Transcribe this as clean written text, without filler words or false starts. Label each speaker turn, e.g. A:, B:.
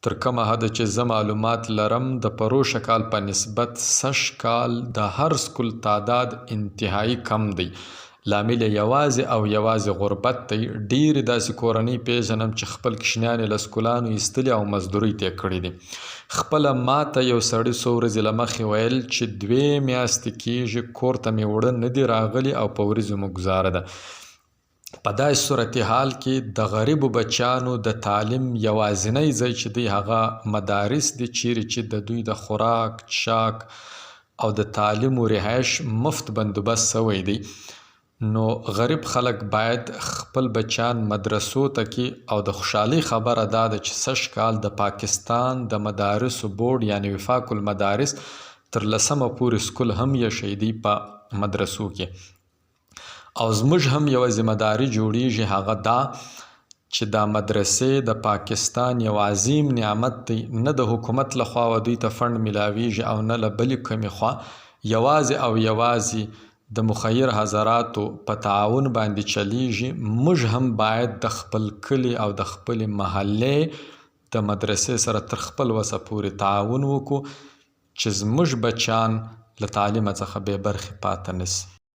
A: تر کومه حده چې زه معلومات لرم د پروشه کال په نسبت سږ کال د هر سکول تعداد انتهایی کم دی. لامل یوازې او یوازې غربت دی. ډېرې داسې کورنۍ پیژنم چې خپل کوچنیان یې له سکولانو ایستلي او مزدورۍ ته یې کړي دي. خپله ماته یو سړي څو ورځې له مخکې ویل چې 2 میاشتې کېږي کور ته مې وړه نه دي راغلي او په وریځو مو ګزاره ده. په داسې صورتحال کې د غریبو بچیانو د تعلیم یوازینی ځای چې دی هغه مدارس دي چیرې چې د دوی د خوراک، چاک او د تعلیم و رهایش مفت بندوبست سوی دی. نو غریب خلک باید خپل بچیان مدرسو ته کې او د خوشحالۍ خبره دا ده چې سږ کال د پاکستان د مدارسو بورډ یعنی وفاق المدارس تر 10مه پورې سکول هم یشی دی په مدرسو کې. او زموږ هم یوه ذمهداري جوړیږي هغه دا چې دا مدرسې د پاکستان یو عظیم نعمت دی. نه د حکومت لخوا و دوی ته فند میلاویږي او نه له بلې کومې خوا. یوازې او یوازې د مخیر حضراتو په تعاون باندې چلیږي. موږ هم باید د خپل کلي او د خپلې محلې د مدرسې سره تر خپل وسه پورې تعاون وکړو چې زموږ بچیان له تعلیمه څخه بې برخې پاته نسي.